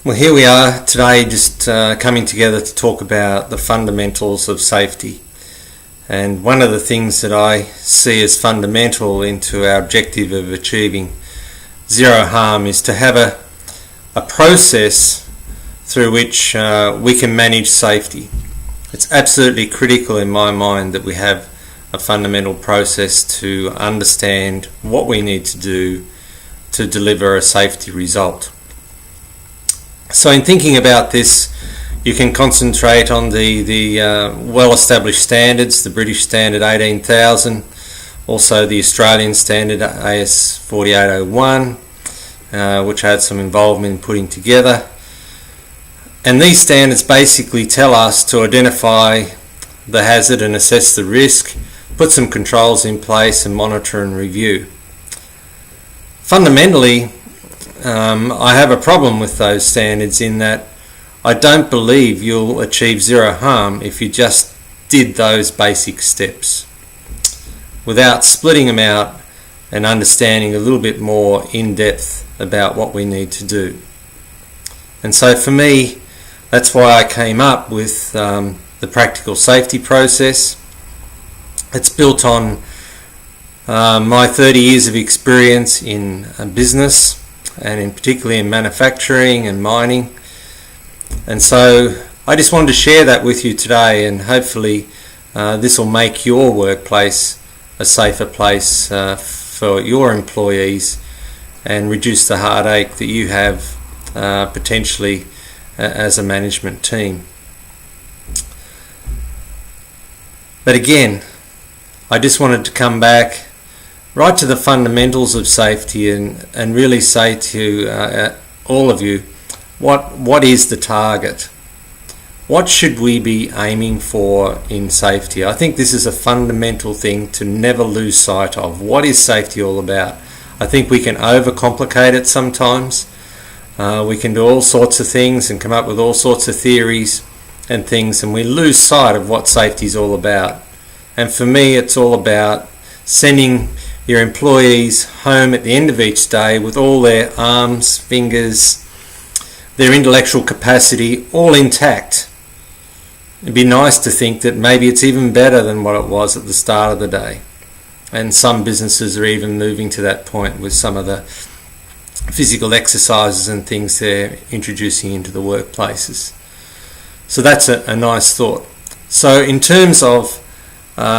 Well, here we are today, just coming together to talk about the fundamentals of safety. And one of the things that I see as fundamental into our objective of achieving zero harm is to have a process through which we can manage safety. It's absolutely critical in my mind that we have a fundamental process to understand what we need to do to deliver a safety result. So in thinking about this, you can concentrate on the well-established standards, the British Standard 18,000, also the Australian Standard AS 4801, which I had some involvement in putting together. And these standards basically tell us to identify the hazard and assess the risk, put some controls in place and monitor and review. Fundamentally, I have a problem with those standards in that I don't believe you'll achieve zero harm if you just did those basic steps without splitting them out and understanding a little bit more in depth about what we need to do. And so for me, that's why I came up with the practical safety process. It's built on my 30 years of experience in business, and particularly in manufacturing and mining. And so I just wanted to share that with you today, and hopefully this will make your workplace a safer place for your employees and reduce the heartache that you have potentially as a management team. But again, I just wanted to come back right to the fundamentals of safety and really say to all of you, what is the target? What should we be aiming for in safety? I think this is a fundamental thing to never lose sight of. What is safety all about? I think we can overcomplicate it sometimes. We can do all sorts of things and come up with all sorts of theories and things, and we lose sight of what safety is all about. And for me, it's all about sending your employees home at the end of each day with all their arms, fingers, their intellectual capacity all intact. It'd be nice to think that maybe it's even better than what it was at the start of the day. And some businesses are even moving to that point with some of the physical exercises and things they're introducing into the workplaces. So that's a nice thought. So in terms of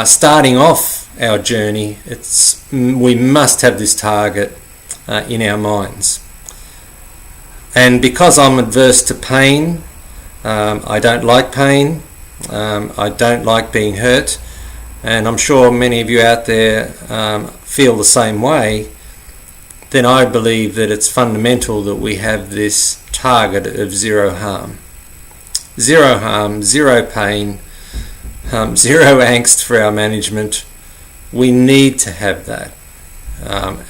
starting off our journey, we must have this target in our minds. And because I'm adverse to pain, I don't like pain, I don't like being hurt, and I'm sure many of you out there feel the same way, then I believe that it's fundamental that we have this target of zero harm. Zero harm, zero pain, zero angst for our management. We need to have that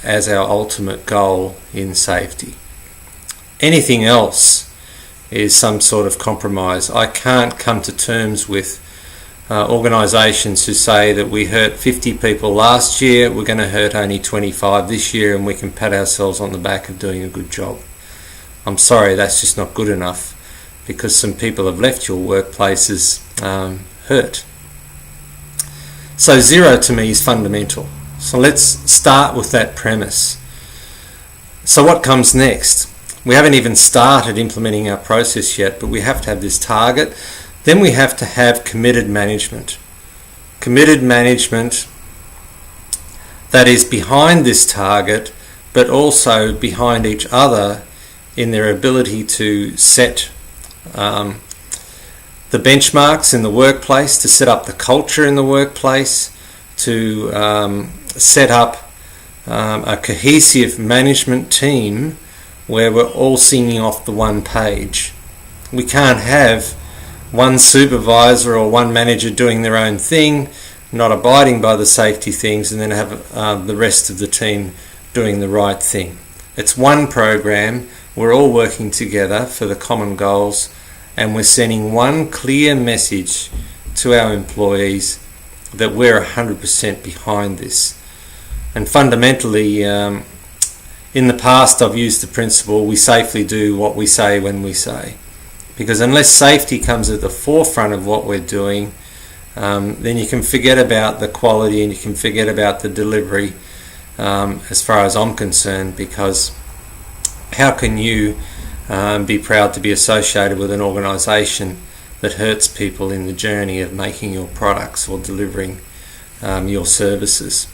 as our ultimate goal in safety. Anything else is some sort of compromise. I can't come to terms with organisations who say that we hurt 50 people last year, we're going to hurt only 25 this year, and we can pat ourselves on the back of doing a good job. I'm sorry, that's just not good enough, because some people have left your workplaces hurt. So zero to me is fundamental. So let's start with that premise. So what comes next? We haven't even started implementing our process yet, but we have to have this target. Then we have to have committed management. Committed management that is behind this target, but also behind each other in their ability to set the benchmarks in the workplace, to set up the culture in the workplace, to set up a cohesive management team where we're all singing off the one page. We can't have one supervisor or one manager doing their own thing, not abiding by the safety things, and then have the rest of the team doing the right thing. It's one program, we're all working together for the common goals, and we're sending one clear message to our employees that we're 100% behind this. And fundamentally, in the past I've used the principle, we safely do what we say when we say. Because unless safety comes at the forefront of what we're doing, then you can forget about the quality and you can forget about the delivery, as far as I'm concerned, because how can you be proud to be associated with an organisation that hurts people in the journey of making your products or delivering your services?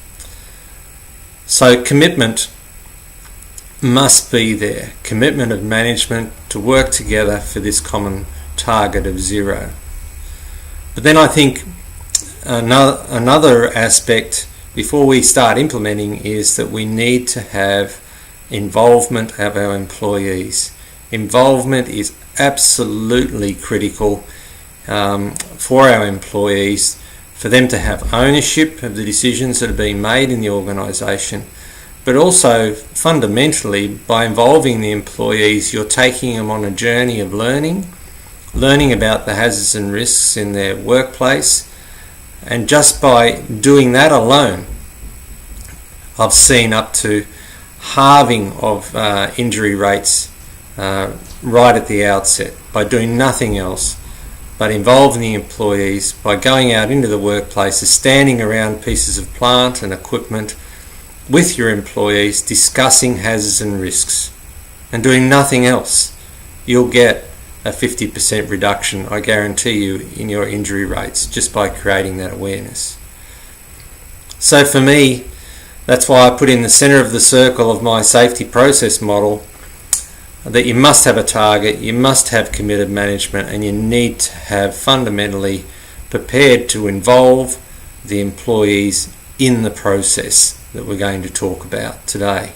So commitment must be there. Commitment of management to work together for this common target of zero. But then I think another aspect before we start implementing is that we need to have involvement of our employees. Involvement is absolutely critical for our employees, for them to have ownership of the decisions that are being made in the organisation, but also fundamentally by involving the employees you're taking them on a journey of learning about the hazards and risks in their workplace, and just by doing that alone I've seen up to halving of injury rates right at the outset by doing nothing else but involving the employees, by going out into the workplaces, standing around pieces of plant and equipment with your employees, discussing hazards and risks, and doing nothing else. You'll get a 50% reduction, I guarantee you, in your injury rates just by creating that awareness. So for me, that's why I put in the centre of the circle of my safety process model that you must have a target, you must have committed management, and you need to have fundamentally prepared to involve the employees in the process that we're going to talk about today.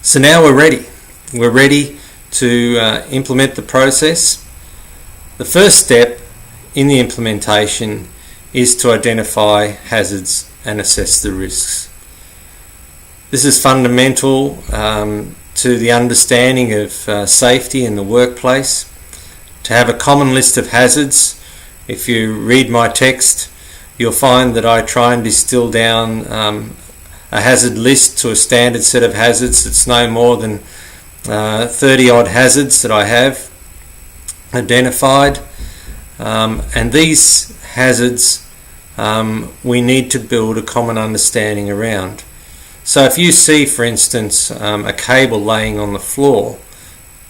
So now we're ready. We're ready to implement the process. The first step in the implementation is to identify hazards and assess the risks. This is fundamental to the understanding of safety in the workplace, to have a common list of hazards. If you read my text, you'll find that I try and distill down a hazard list to a standard set of hazards. It's no more than 30 odd hazards that I have identified, and these hazards we need to build a common understanding around. So if you see, for instance, a cable laying on the floor,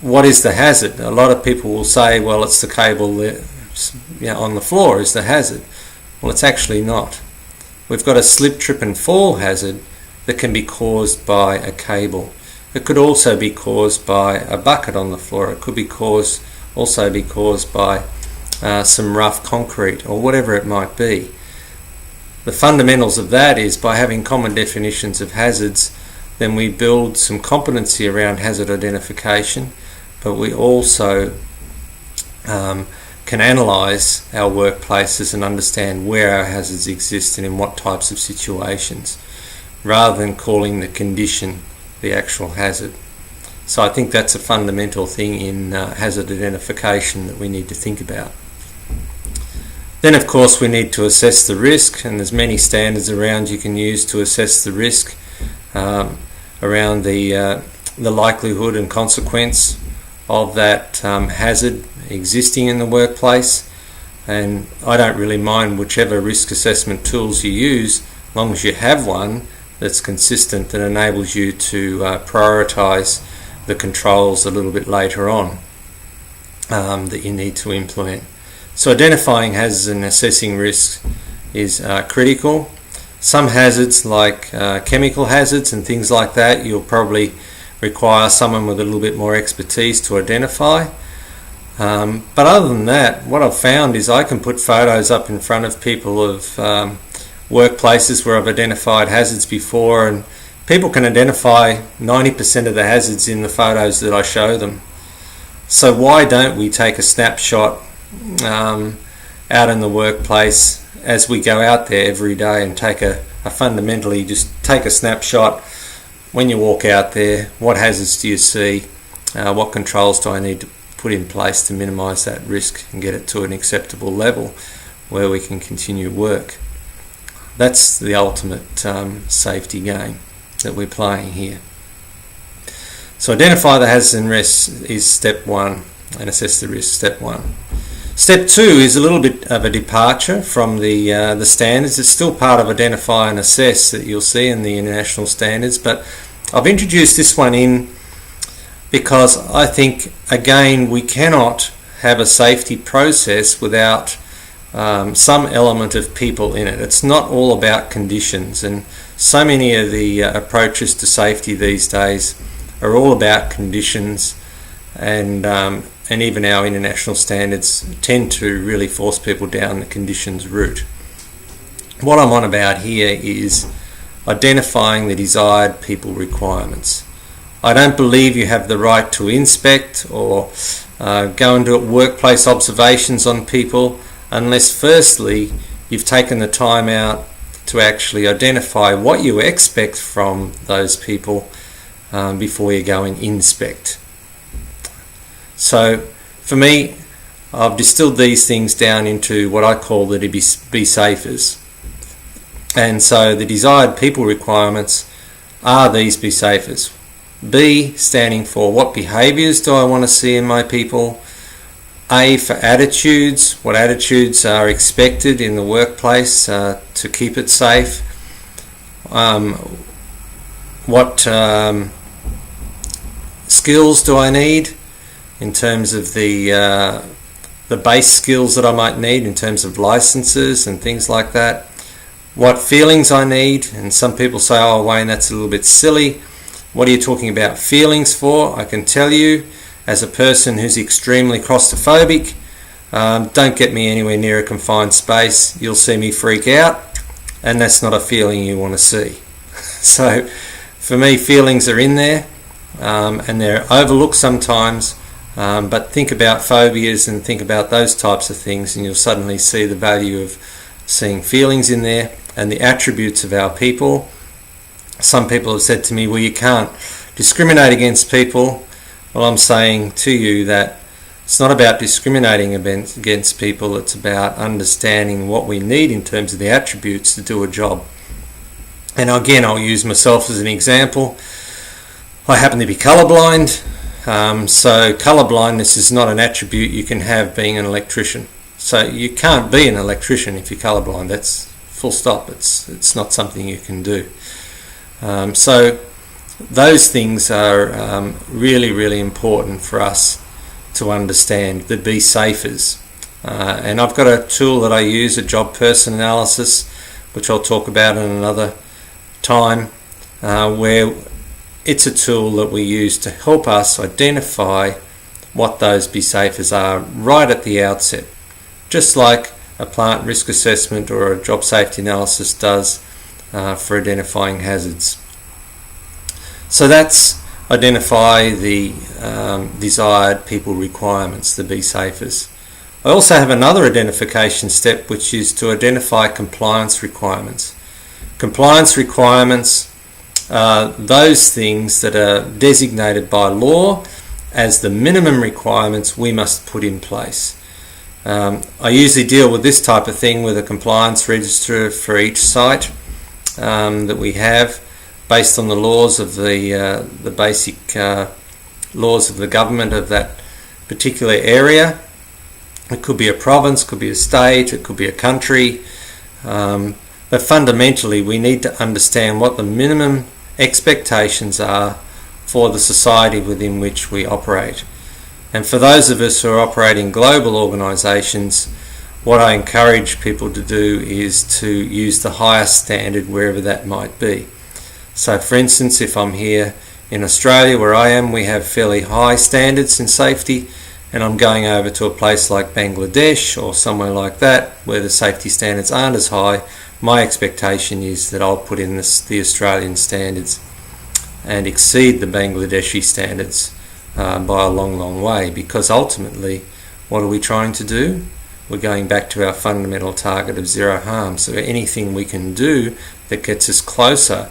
what is the hazard? A lot of people will say, well, it's the cable on the floor is the hazard. Well, it's actually not. We've got a slip, trip and fall hazard that can be caused by a cable. It could also be caused by a bucket on the floor. It could be also be caused by some rough concrete or whatever it might be. The fundamentals of that is by having common definitions of hazards, then we build some competency around hazard identification, but we also can analyse our workplaces and understand where our hazards exist and in what types of situations, rather than calling the condition the actual hazard. So I think that's a fundamental thing in hazard identification that we need to think about. Then of course we need to assess the risk, and there's many standards around you can use to assess the risk around the likelihood and consequence of that hazard existing in the workplace. And I don't really mind whichever risk assessment tools you use, as long as you have one that's consistent, that enables you to prioritise the controls a little bit later on that you need to implement. So identifying hazards and assessing risks is critical. Some hazards, like chemical hazards and things like that, you'll probably require someone with a little bit more expertise to identify. But other than that, what I've found is I can put photos up in front of people of workplaces where I've identified hazards before, and people can identify 90% of the hazards in the photos that I show them. So why don't we take a snapshot out in the workplace as we go out there every day and take a fundamentally just take a snapshot when you walk out there. What hazards do you see? What controls do I need to put in place to minimise that risk and get it to an acceptable level where we can continue work? That's the ultimate safety game. that we're playing here. So identify the hazards and risks is step one, and assess the risk, step one. Step two is a little bit of a departure from the standards. It's still part of identify and assess that you'll see in the international standards, but I've introduced this one in because I think, again, we cannot have a safety process without some element of people in it. It's not all about conditions, and so many of the approaches to safety these days are all about conditions, and even our international standards tend to really force people down the conditions route. What I'm on about here is identifying the desired people requirements. I don't believe you have the right to inspect or go and do workplace observations on people unless firstly you've taken the time out to actually identify what you expect from those people before you go and inspect. So for me, I've distilled these things down into what I call the be safers. And so the desired people requirements are these be safers. B standing for what behaviours do I want to see in my people. A for attitudes, what attitudes are expected in the workplace to keep it safe. What skills do I need in terms of the base skills that I might need in terms of licenses and things like that. What feelings I need, and some people say, oh Wayne, that's a little bit silly. What are you talking about feelings for? I can tell you, as a person who's extremely claustrophobic, don't get me anywhere near a confined space. You'll see me freak out, and that's not a feeling you want to see. So for me, feelings are in there, and they're overlooked sometimes, but think about phobias and think about those types of things, and you'll suddenly see the value of seeing feelings in there and the attributes of our people. Some people have said to me, well, you can't discriminate against people. Well, I'm saying to you that it's not about discriminating against people, it's about understanding what we need in terms of the attributes to do a job. And again, I'll use myself as an example. I happen to be colourblind, so colourblindness is not an attribute you can have being an electrician. So you can't be an electrician if you're colourblind. That's full stop. It's not something you can do. So those things are really, really important for us to understand, the be safers. And I've got a tool that I use, a job person analysis, which I'll talk about in another time, where it's a tool that we use to help us identify what those be safers are right at the outset, just like a plant risk assessment or a job safety analysis does for identifying hazards. So that's identify the desired people requirements, the be safers. I also have another identification step, which is to identify compliance requirements. Compliance requirements are those things that are designated by law as the minimum requirements we must put in place. I usually deal with this type of thing with a compliance register for each site that we have, based on the laws of the basic laws of the government of that particular area. It could be a province, could be a state, it could be a country, but fundamentally we need to understand what the minimum expectations are for the society within which we operate. And for those of us who are operating global organisations, what I encourage people to do is to use the highest standard wherever that might be. So for instance, if I'm here in Australia where I am, we have fairly high standards in safety, and I'm going over to a place like Bangladesh or somewhere like that where the safety standards aren't as high, my expectation is that I'll put in the Australian standards and exceed the Bangladeshi standards by a long, long way, because ultimately what are we trying to do? We're going back to our fundamental target of zero harm. So anything we can do that gets us closer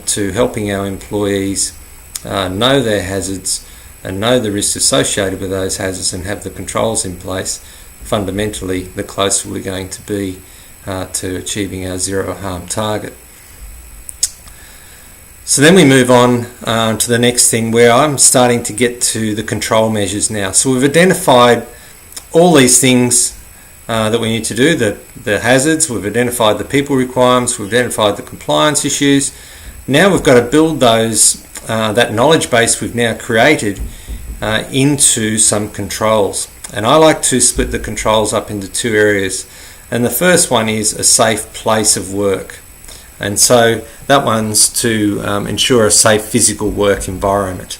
to helping our employees know their hazards and know the risks associated with those hazards and have the controls in place, fundamentally the closer we're going to be to achieving our zero harm target. So then we move on to the next thing, where I'm starting to get to the control measures now. So we've identified all these things that we need to do, the hazards, we've identified the people requirements, we've identified the compliance issues. Now we've got to build those, that knowledge base we've now created into some controls. And I like to split the controls up into two areas. And the first one is a safe place of work. And so that one's to ensure a safe physical work environment.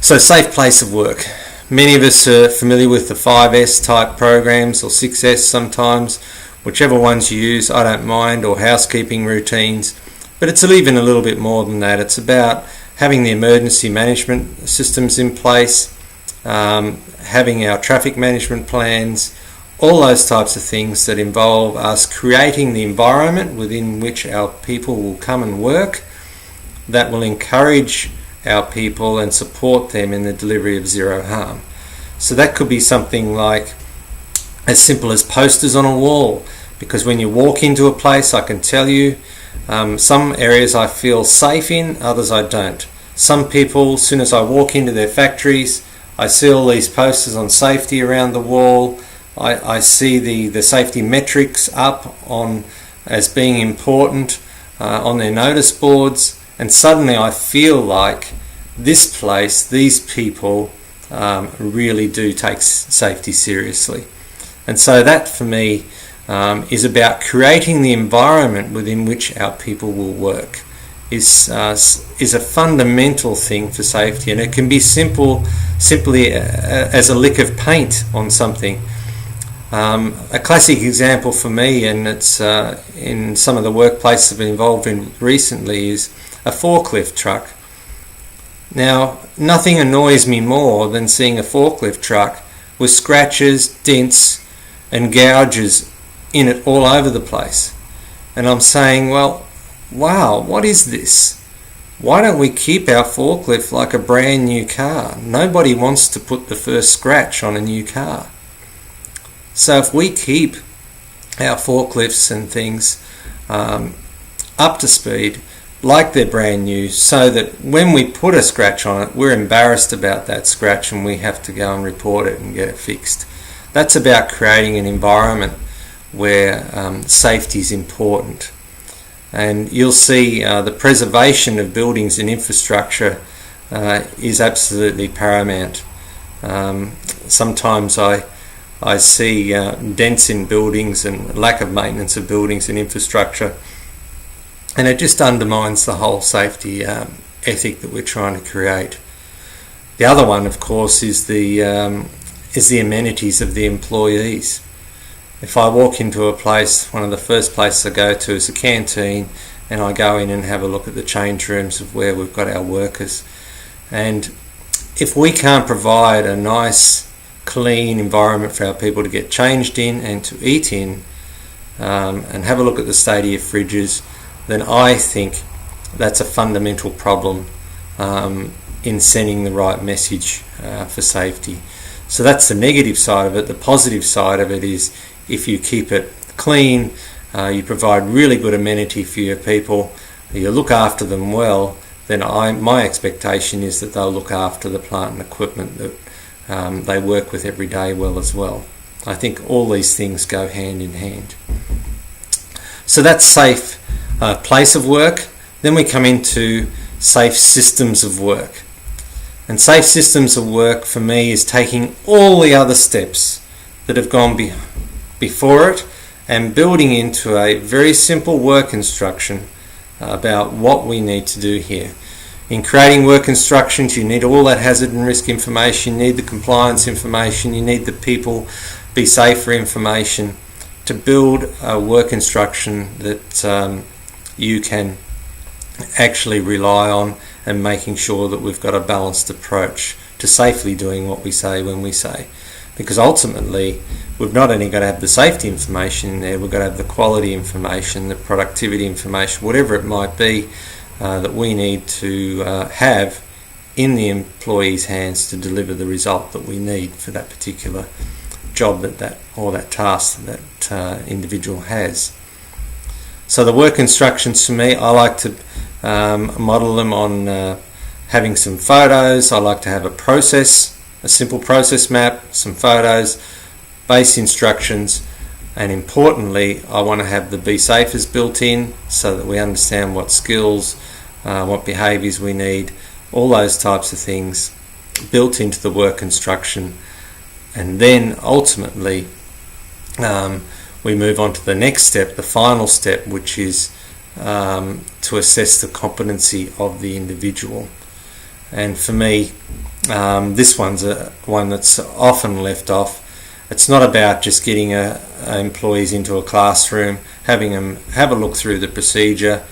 So safe place of work. Many of us are familiar with the 5S type programs, or 6S sometimes, whichever ones you use, I don't mind, or housekeeping routines. But it's even a little bit more than that. It's about having the emergency management systems in place, having our traffic management plans, all those types of things that involve us creating the environment within which our people will come and work, that will encourage our people and support them in the delivery of zero harm. So that could be something like as simple as posters on a wall, because when you walk into a place, I can tell you, some areas I feel safe in, others I don't. Some people, as soon as I walk into their factories, I see all these posters on safety around the wall. I see the safety metrics up on as being important on their notice boards, and suddenly I feel like this place, these people really do take safety seriously. And so that for me is about creating the environment within which our people will work. Is a fundamental thing for safety, and it can be simply as a lick of paint on something. A classic example for me, and it's in some of the workplaces I've been involved in recently, is a forklift truck. Now, nothing annoys me more than seeing a forklift truck with scratches, dents and gouges in it all over the place. And I'm saying, well, wow, what is this? Why don't we keep our forklift like a brand new car? Nobody wants to put the first scratch on a new car. So if we keep our forklifts and things up to speed like they're brand new, so that when we put a scratch on it, we're embarrassed about that scratch and we have to go and report it and get it fixed. That's about creating an environment where safety is important. And you'll see the preservation of buildings and infrastructure is absolutely paramount. Sometimes I see dents in buildings and lack of maintenance of buildings and infrastructure, and it just undermines the whole safety ethic that we're trying to create. The other one, of course, is the amenities of the employees. If I walk into a place, one of the first places I go to is a canteen, and I go in and have a look at the change rooms of where we've got our workers. And if we can't provide a nice, clean environment for our people to get changed in and to eat in, and have a look at the state of your fridges, then I think that's a fundamental problem in sending the right message for safety. So that's the negative side of it. The positive side of it is if you keep it clean, you provide really good amenity for your people, you look after them well, then my expectation is that they'll look after the plant and equipment that they work with every day well as well. I think all these things go hand in hand. So that's safe place of work. Then we come into safe systems of work. And safe systems of work for me is taking all the other steps that have gone before it and building into a very simple work instruction about what we need to do here. In creating work instructions, you need all that hazard and risk information, you need the compliance information, you need the people be safer information to build a work instruction that you can actually rely on, and making sure that we've got a balanced approach to safely doing what we say when we say. Because ultimately, we've not only got to have the safety information in there, we've got to have the quality information, the productivity information, whatever it might be that we need to have in the employee's hands to deliver the result that we need for that particular job or that task that individual has. So the work instructions for me, I like to model them on having some photos. I like to have a simple process map, some photos, base instructions, and importantly, I want to have the be safers built in so that we understand what skills, what behaviours we need, all those types of things built into the work instruction. And then ultimately we move on to the next step, the final step, which is to assess the competency of the individual. And for me, this one's one that's often left off. It's not about just getting employees into a classroom, having them have a look through the procedure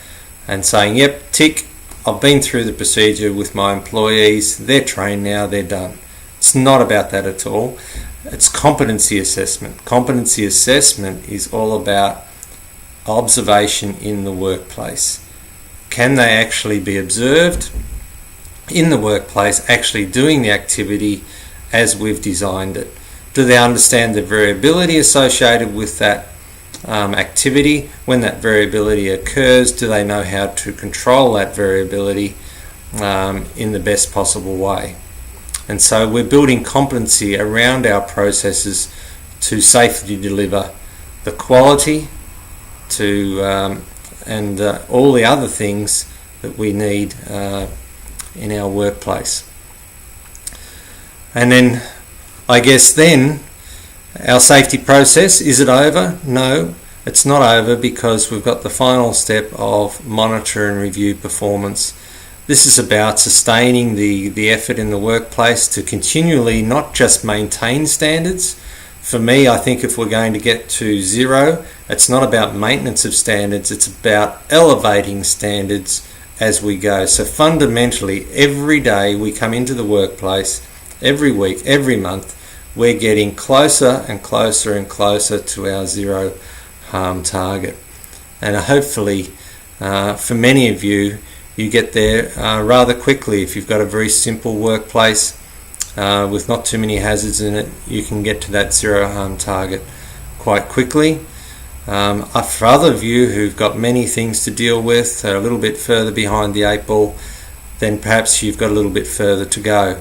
and saying, yep, tick, I've been through the procedure with my employees, they're trained now, they're done. It's not about that at all. It's competency assessment. Competency assessment is all about observation in the workplace. Can they actually be observed in the workplace, actually doing the activity as we've designed it? Do they understand the variability associated with that activity? When that variability occurs, do they know how to control that variability in the best possible way? And so we're building competency around our processes to safely deliver the quality and all the other things that we need in our workplace. And then I guess then our safety process, is it over? No, it's not over, because we've got the final step of monitor and review performance. This is about sustaining the effort in the workplace to continually not just maintain standards. For me, I think if we're going to get to zero, it's not about maintenance of standards, it's about elevating standards as we go. So fundamentally, every day we come into the workplace, every week, every month, we're getting closer and closer and closer to our zero harm target. And hopefully, for many of you, you get there rather quickly. If you've got a very simple workplace with not too many hazards in it, you can get to that zero harm target quite quickly. For other of you who've got many things to deal with, are a little bit further behind the 8 ball, then perhaps you've got a little bit further to go.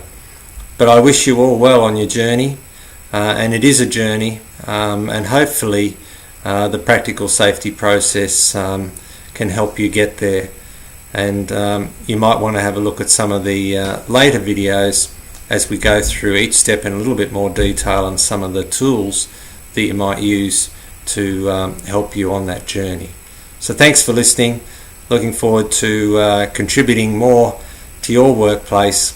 But I wish you all well on your journey, and it is a journey, and hopefully the practical safety process can help you get there. And you might want to have a look at some of the later videos as we go through each step in a little bit more detail, and some of the tools that you might use to help you on that journey. So thanks for listening. Looking forward to contributing more to your workplace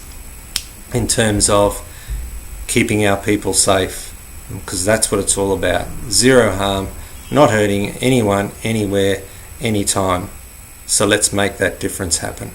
in terms of keeping our people safe, because that's what it's all about. Zero harm, not hurting anyone, anywhere, anytime. So let's make that difference happen.